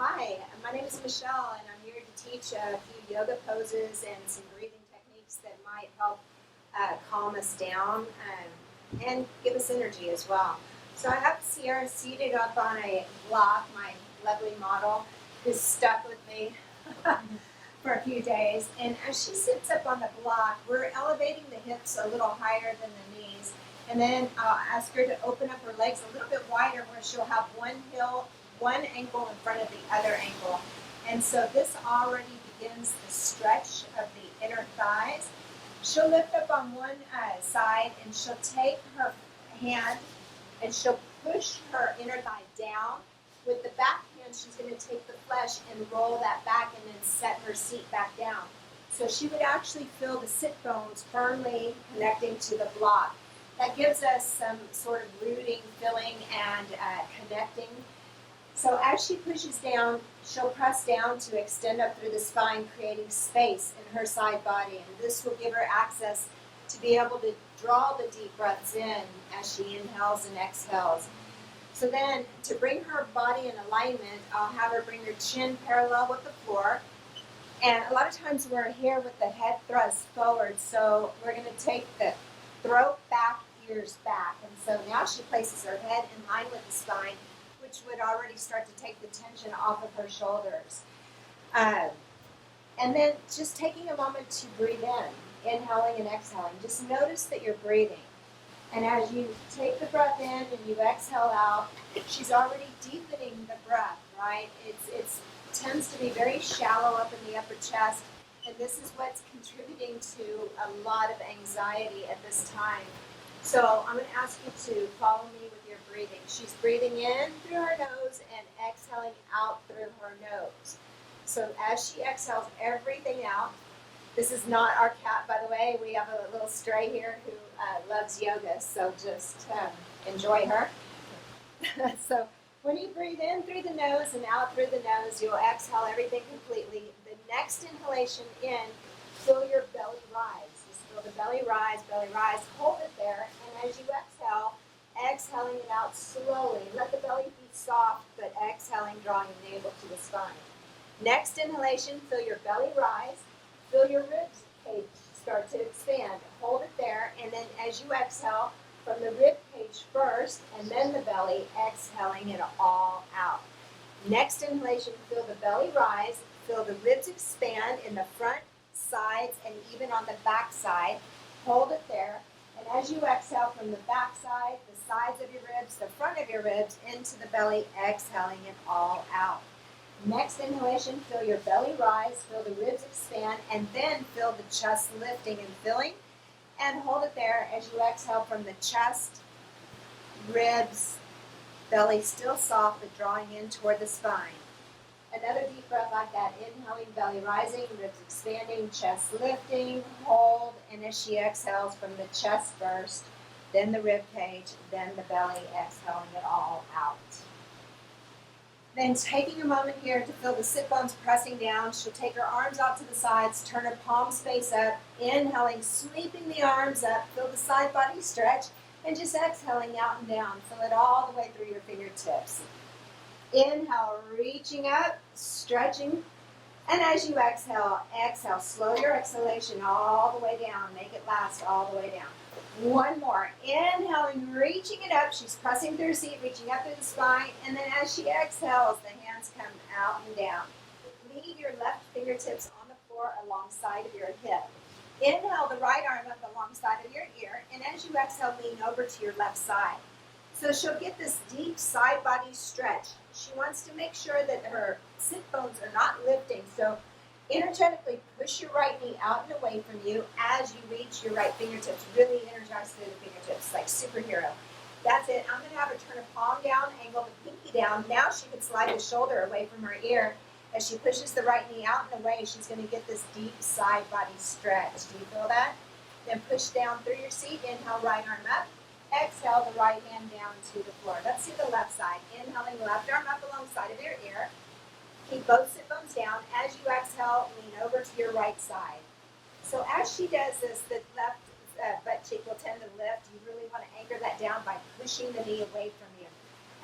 Hi, my name is Michelle, and I'm here to teach a few yoga poses and some breathing techniques that might help calm us down and give us energy as well. So I have Sierra seated up on a block, my lovely model, who's stuck with me for a few days. And as she sits up on the block, we're elevating the hips a little higher than the knees. And then I'll ask her to open up her legs a little bit wider where she'll have one ankle in front of the other ankle. And so this already begins the stretch of the inner thighs. She'll lift up on one side and she'll take her hand and she'll push her inner thigh down. With the back hand, she's going to take the flesh and roll that back and then set her seat back down. So she would actually feel the sit bones firmly connecting to the block. That gives us some sort of rooting, filling, and connecting. So as she pushes down, she'll press down to extend up through the spine, creating space in her side body. And this will give her access to be able to draw the deep breaths in as she inhales and exhales. So then, to bring her body in alignment, I'll have her bring her chin parallel with the floor. And a lot of times we're here with the head thrust forward, so we're going to take the throat back, ears back. And so now she places her head in line with the spine, which would already start to take the tension off of her shoulders. And then just taking a moment to breathe in, inhaling and exhaling. Just notice that you're breathing. And as you take the breath in and you exhale out, she's already deepening the breath, right? It tends to be very shallow up in the upper chest, and this is what's contributing to a lot of anxiety at this time. So I'm going to ask you to follow me with your breathing. She's breathing in through her nose and exhaling out through her nose. So as she exhales everything out, this is not our cat, by the way. We have a little stray here who loves yoga, so just enjoy her. So when you breathe in through the nose and out through the nose, you'll exhale everything completely. The next inhalation in, feel your belly rise. Just feel the belly rise, hold it there. And as you exhale, exhaling it out slowly. Let the belly be soft, but exhaling, drawing the navel to the spine. Next inhalation, feel your belly rise. Feel your ribs cage start to expand. Hold it there, and then as you exhale, from the rib cage first, and then the belly, exhaling it all out. Next inhalation, feel the belly rise, feel the ribs expand in the front, sides, and even on the back side. Hold it there, and as you exhale from the back side, the sides of your ribs, the front of your ribs, into the belly, exhaling it all out. Next inhalation, feel your belly rise, feel the ribs expand, and then feel the chest lifting and filling. And hold it there as you exhale from the chest, ribs, belly still soft but drawing in toward the spine. Another deep breath like that, inhaling, belly rising, ribs expanding, chest lifting, hold, and as she exhales from the chest first, then the rib cage, then the belly, exhaling it all out. Then taking a moment here to feel the sit bones pressing down, she'll take her arms out to the sides, turn her palms face up, inhaling, sweeping the arms up, feel the side body stretch, and just exhaling out and down. Feel it all the way through your fingertips. Inhale, reaching up, stretching, and as you exhale, slow your exhalation all the way down. Make it last all the way down. One more. Inhaling, reaching it up. She's pressing through her seat, reaching up through the spine. And then as she exhales, the hands come out and down. Leave your left fingertips on the floor alongside of your hip. Inhale the right arm up alongside of your ear. And as you exhale, lean over to your left side. So she'll get this deep side body stretch. She wants to make sure that her sit bones are not lifting. So energetically push your right knee out and away from you as you reach your right fingertips. Really energize through the fingertips, like superhero. That's it. I'm going to have her turn her palm down, angle the pinky down. Now she can slide the shoulder away from her ear. As she pushes the right knee out and away, she's going to get this deep side body stretch. Do you feel that? Then push down through your seat. Inhale, right arm up. Exhale, the right hand down to the floor. Let's see the left side. Inhaling, left arm up alongside of your ear. Keep both sit bones down. As you exhale, lean over to your right side. So as she does this, the left butt cheek will tend to lift. You really want to anchor that down by pushing the knee away from you.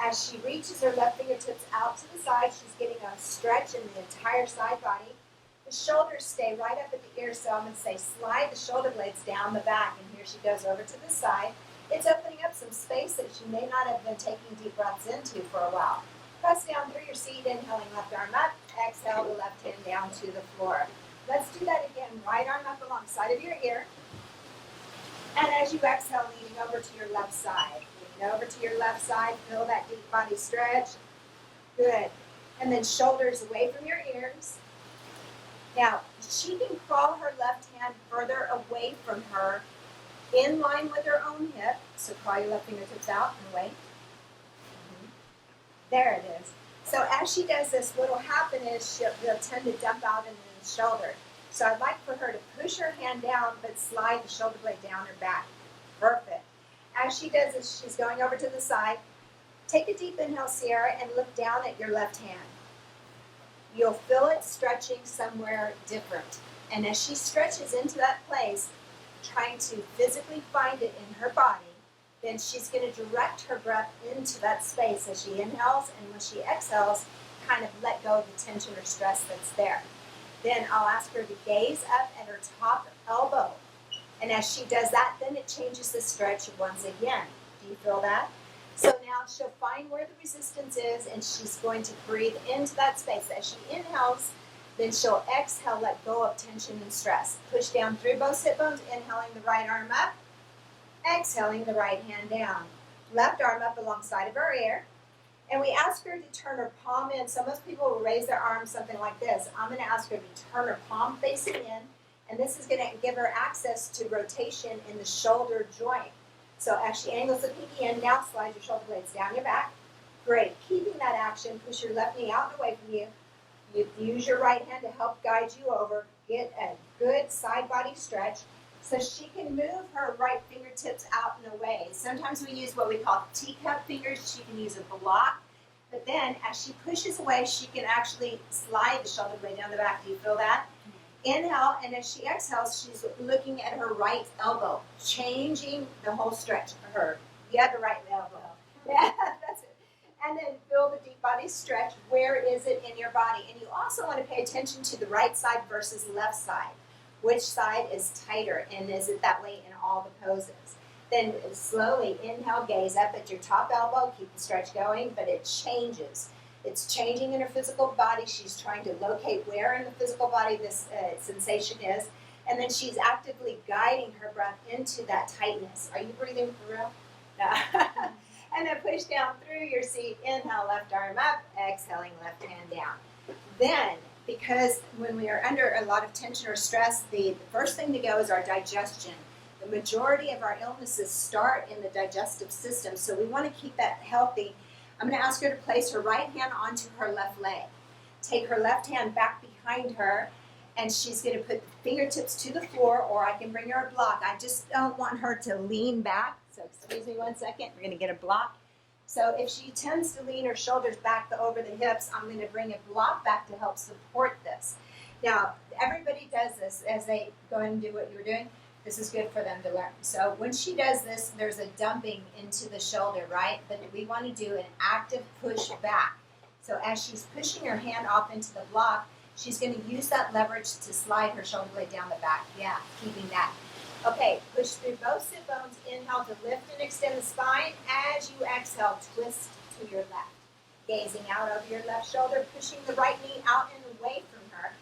As she reaches her left fingertips out to the side, she's getting a stretch in the entire side body. The shoulders stay right up at the ear, so I'm going to say slide the shoulder blades down the back, and here she goes over to the side. It's opening up some space that she may not have been taking deep breaths into for a while. Press down through your seat, inhaling left arm up, exhale the left hand down to the floor. Let's do that again. Right arm up alongside of your ear. And as you exhale, leaning over to your left side. Leaning over to your left side, feel that deep body stretch. Good. And then shoulders away from your ears. Now, she can crawl her left hand further away from her, in line with her own hip. So crawl your left fingertips out and away. There it is. So as she does this, what will happen is she'll tend to dump out into the shoulder. So I'd like for her to push her hand down, but slide the shoulder blade down her back. Perfect. As she does this, she's going over to the side. Take a deep inhale, Sierra, and look down at your left hand. You'll feel it stretching somewhere different. And as she stretches into that place, trying to physically find it in her body, then she's going to direct her breath into that space as she inhales, and when she exhales, kind of let go of the tension or stress that's there. Then I'll ask her to gaze up at her top elbow. And as she does that, then it changes the stretch once again. Do you feel that? So now she'll find where the resistance is, and she's going to breathe into that space. As she inhales, then she'll exhale, let go of tension and stress. Push down through both sit bones, inhaling the right arm up, exhaling the right hand down. Left arm up alongside of her ear. And we ask her to turn her palm in. So most people will raise their arms something like this. I'm going to ask her to turn her palm facing in, and this is going to give her access to rotation in the shoulder joint. So as she angles the pinky in, now slide your shoulder blades down your back. Great. Keeping that action, push your left knee out and away from you. You use your right hand to help guide you over. Get a good side body stretch so she can move her right fingertips out and away. Sometimes we use what we call teacup fingers. She can use a block. But then as she pushes away, she can actually slide the shoulder blade down the back. Do you feel that? Inhale, and as she exhales, she's looking at her right elbow, changing the whole stretch for her. The other right elbow. Yeah, that's it. And then feel the deep body stretch. Where is it in your body? And you also want to pay attention to the right side versus left side. Which side is tighter, and is it that way in all the poses? Then slowly inhale, gaze up at your top elbow, keep the stretch going, but it changes. It's changing in her physical body. She's trying to locate where in the physical body this sensation is, and then she's actively guiding her breath into that tightness. Are you breathing for real? No. And then push down through your seat. Inhale, left arm up, exhaling, left hand down. Then, because when we are under a lot of tension or stress, the first thing to go is our digestion. The majority of our illnesses start in the digestive system, so we want to keep that healthy. I'm going to ask her to place her right hand onto her left leg. Take her left hand back behind her, and she's going to put the fingertips to the floor, or I can bring her a block. I just don't want her to lean back, so excuse me 1 second. We're going to get a block. So if she tends to lean her shoulders back over the hips, I'm going to bring a block back to help support this. Now, everybody does this as they go and do what you were doing. This is good for them to learn. So when she does this, there's a dumping into the shoulder, right? But we want to do an active push back. So as she's pushing her hand off into the block, she's going to use that leverage to slide her shoulder blade down the back. Yeah, keeping that. Okay, push through both sit bones. Inhale to lift and extend the spine. As you exhale, twist to your left. Gazing out over your left shoulder, pushing the right knee out and away from her.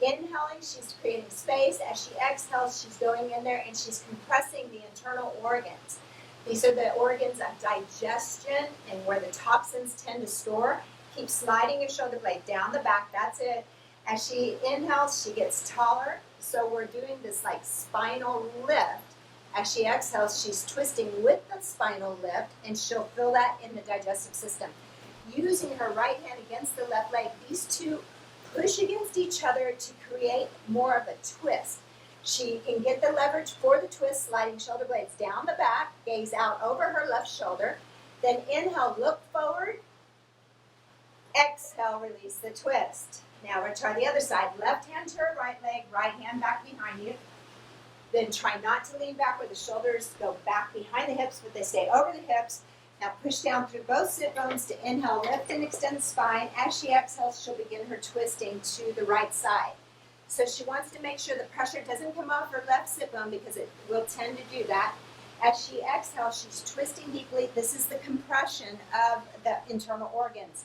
Inhaling, she's creating space. As she exhales, she's going in there and she's compressing the internal organs. These are the organs of digestion and where the toxins tend to store. Keep sliding your shoulder blade down the back. That's it. As she inhales, she gets taller. So we're doing this like spinal lift. As she exhales, she's twisting with the spinal lift, and she'll feel that in the digestive system. Using her right hand against the left leg, these two push against each other to create more of a twist. She can get the leverage for the twist, sliding shoulder blades down the back, gaze out over her left shoulder. Then inhale, look forward. Exhale, release the twist. Now we're going to try the other side. Left hand to her right leg, right hand back behind you. Then try not to lean back where the shoulders go back behind the hips, but they stay over the hips. Now push down through both sit bones to inhale, lift and extend the spine. As she exhales, she'll begin her twisting to the right side. So she wants to make sure the pressure doesn't come off her left sit bone because it will tend to do that. As she exhales, she's twisting deeply. This is the compression of the internal organs.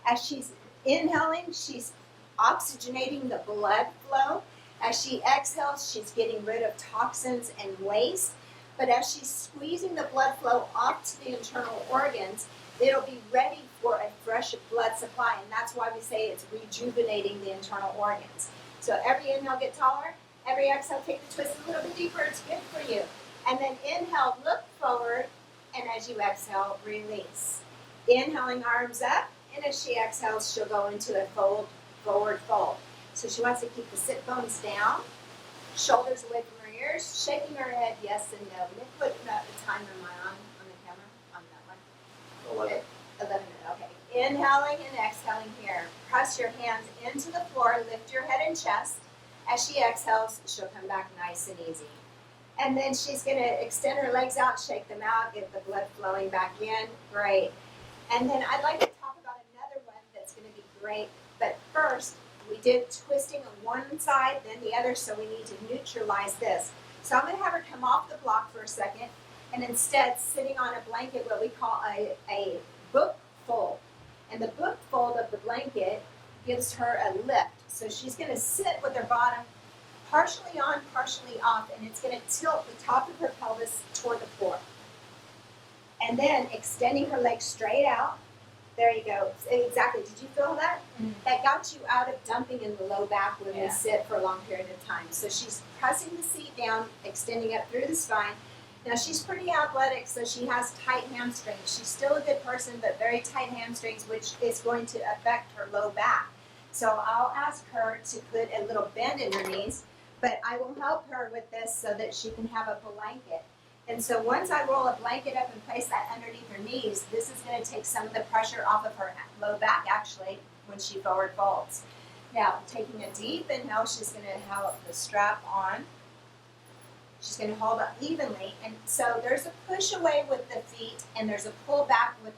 As she's inhaling, she's oxygenating the blood flow. As she exhales, she's getting rid of toxins and waste. But as she's squeezing the blood flow off to the internal organs, it'll be ready for a fresh blood supply. And that's why we say it's rejuvenating the internal organs. So every inhale, get taller. Every exhale, take the twist a little bit deeper. It's good for you. And then inhale, look forward. And as you exhale, release. Inhaling, arms up. And as she exhales, she'll go into a forward fold. So she wants to keep the sit bones down, shoulders away from her ears, shaking her head yes and no. Nick, put the timer on the camera, on that one. 11 minutes, okay. Inhaling and exhaling here. Press your hands into the floor, lift your head and chest. As she exhales, she'll come back nice and easy. And then she's going to extend her legs out, shake them out, get the blood flowing back in. Great. And then I'd like to talk about another one that's going to be great. But first, we did twisting on one side, then the other, so we need to neutralize this. So I'm going to have her come off the block for a second, and instead sitting on a blanket, what we call a book fold. And the book fold of the blanket gives her a lift. So she's going to sit with her bottom partially on, partially off, and it's going to tilt the top of her pelvis toward the floor. And then extending her legs straight out. There you go. Exactly. Did you feel that? Mm-hmm. That got you out of dumping in the low back when we sit for a long period of time. So she's pressing the seat down, extending up through the spine. Now she's pretty athletic, so she has tight hamstrings. She's still a good person, but very tight hamstrings, which is going to affect her low back. So I'll ask her to put a little bend in her knees, but I will help her with this so that she can have a blanket. And so once I roll a blanket up and place that underneath her knees, this is going to take some of the pressure off of her low back, actually, when she forward folds. Now, taking a deep inhale, she's going to have the strap on. She's going to hold up evenly. And so there's a push away with the feet, and there's a pull back with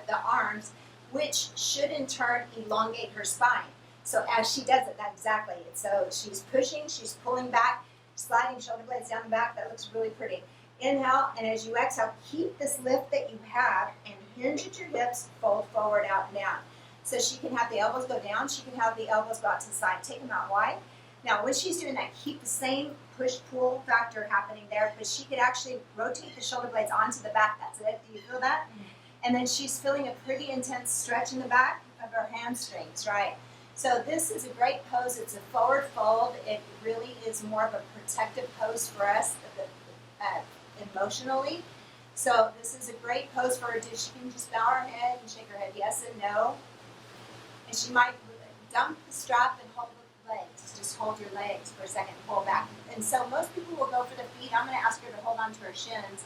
the arms, which should in turn elongate her spine. So as she does it, that's exactly it. So she's pushing, she's pulling back, sliding shoulder blades down the back. That looks really pretty. Inhale, and as you exhale, keep this lift that you have and hinge at your hips, fold forward, out, and down. So she can have the elbows go down, she can have the elbows go out to the side. Take them out wide. Now, when she's doing that, keep the same push-pull factor happening there, but she could actually rotate the shoulder blades onto the back. That's it. Do you feel that? Mm-hmm. And then she's feeling a pretty intense stretch in the back of her hamstrings, right? So this is a great pose. It's a forward fold. It really is more of a protective pose for us. Emotionally. So this is a great pose for her. She can just bow her head and shake her head yes and no. And she might dump the strap and hold the legs. Just hold your legs for a second and pull back. And so most people will go for the feet. I'm going to ask her to hold on to her shins,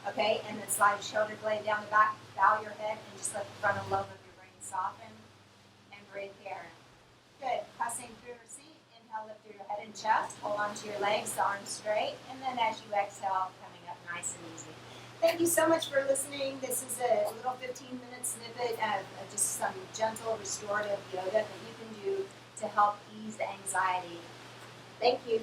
okay, and then slide your shoulder blade down the back, bow your head, and just let the frontal lobe of your brain soften and breathe here. Good. Pressing through her seat. Inhale, lift through your head and chest. Hold on to your legs, the arms straight. And then as you exhale, coming up nice and easy. Thank you so much for listening. This is a little 15-minute snippet of just some gentle restorative yoga that you can do to help ease the anxiety. Thank you.